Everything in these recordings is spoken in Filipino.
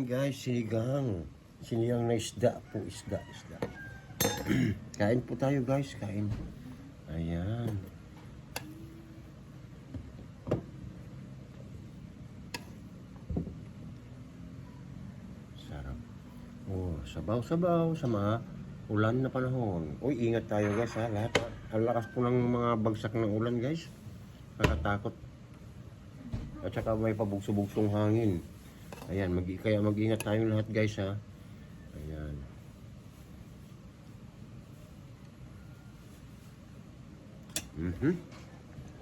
guys, sinigang. Sinigang na isda po, isda. Kain po tayo guys, kain. Ayan. Sarap. Oh, sabaw-sabaw sa mga ulan na panahon. Uy, ingat tayo guys ha, lahat. Ang lakas po ng mga bagsak ng ulan guys. Nakatakot. At saka may pabugso-bugsong hangin. Ayan, kaya mag-ingat tayong lahat guys ha. Ayan.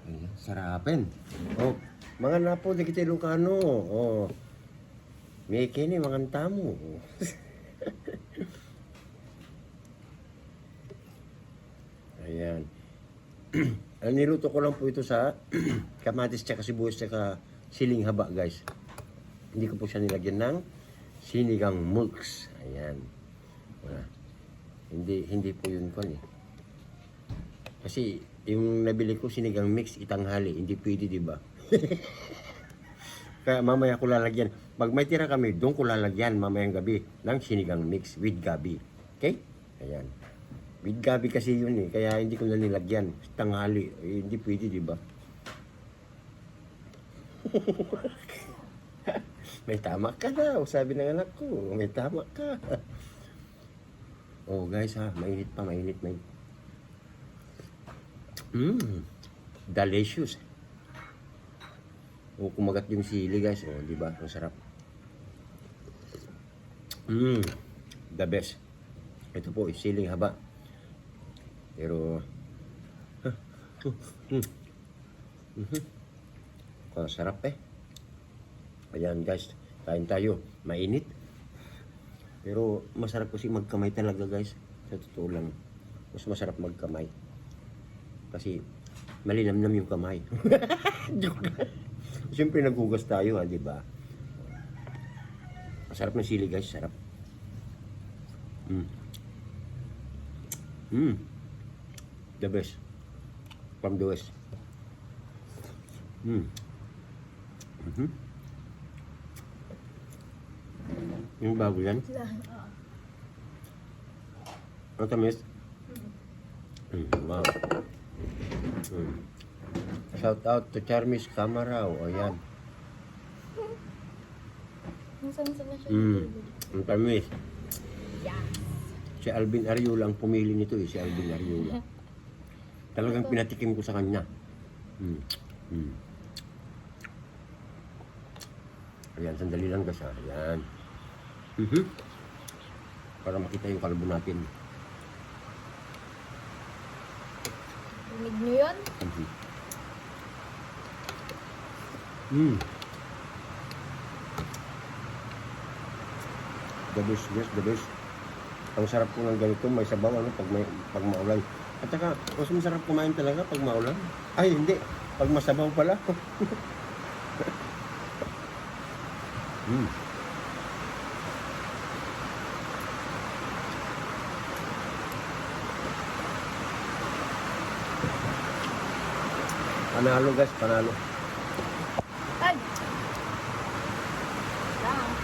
Ayan, sarapin. Oh, mga napo di kita Ilocano. Oh. May kini mga tamo. Ayan. Ang niluto ko lang po ito sa kamatis tsaka sibuyas tsaka siling haba guys. Hindi ko po siya nilagyan ng sinigang mix. Ayan. Hindi po yun ko eh. Kasi yung nabili ko sinigang mix itanghali, hindi pwede, di ba? Kaya mamaya ko lalagyan. Pag may tira kami, doon ko lalagyan mamayang gabi ng sinigang mix with gabi. Okay? Ayan. With gabi kasi yun eh. Kaya hindi ko na nilagyan. Tanghali. Eh, hindi pwede, di ba? May tama ka daw, sabi ng anak ko. May tama ka. Oh guys ha, mainit pa, mainit. Delicious. Oh, kumagat yung sili guys. Oh, di ba? Ang sarap. The best. Ito po, siling haba. Pero ang sarap eh. Ayan guys, kain tayo. Mainit. Pero masarap kasi magkamay talaga guys. Sa totoo lang. Mas masarap magkamay. Kasi malinamnam yung kamay. Siyempre naghugas tayo ha, di ba? Masarap ng sili guys, sarap. The best. From the west. Yung bago yan? Ang tamis? Wow. Shout out to Charmis Camarao. O yan. Masama-sama siya. Ang tamis. Yes. Si Alvin Ariola ang pumili nito eh. Si Alvin Ariola. Talagang pinatikim ko sa kanya. Ayan, sandali lang guys ha. Ayan. Para makita yung kalbo natin. Rinig nyo yun? The best, yes, the best. Ang sarap ko ng ganito, may sabaw ano, pag maulan. At saka, mas masarap kumain talaga pag maulan. Ay, hindi. Pag masabaw pala. Panalo guys, panalo. Ay!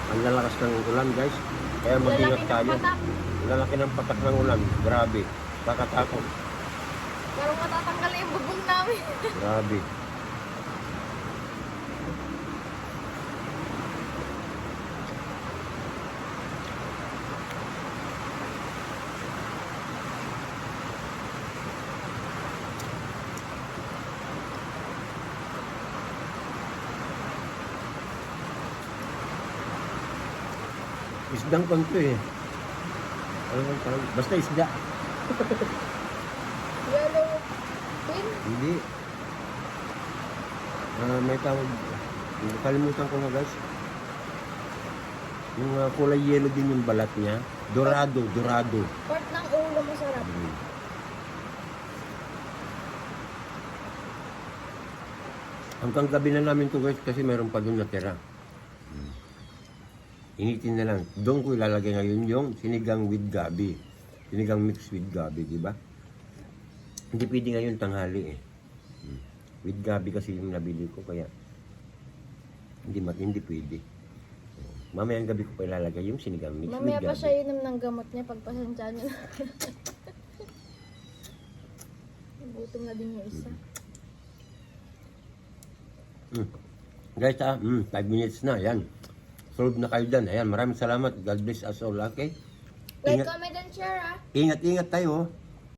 Ang lalakas ng ulan guys. Kaya mag-ingat tayo. Ang lalaki ng patak ng ulan. Grabe. Kakatakot. Parang matatanggal yung bubong namin. Grabe. Isdang konto eh. Basta isda. Yellow pin? Hindi. May tawag. Kalimutan ko na guys. Yung kulay yellow din yung balat niya. Dorado. Part ng ulo masarap. Hanggang gabi na namin to guys kasi mayroon pa doon natira. Initin na lang. Doon ko ilalagay ngayon yung sinigang with gabi. Sinigang mix with gabi, di ba? Hindi pwede ngayon tanghali eh. With gabi kasi yung nabili ko kaya hindi pwede. Mamayang gabi ko pa ilalagay yung sinigang mix with Mamaya pa gabi. siya inom ng gamot niya. Pagpasensya niya na. Gutom na din yung isa. Guys, 5 minutes na. Yan. Solve na kayo dyan. Ayan, maraming salamat. God bless us all. Okay? Like, comment, and share ah. Ingat-ingat tayo.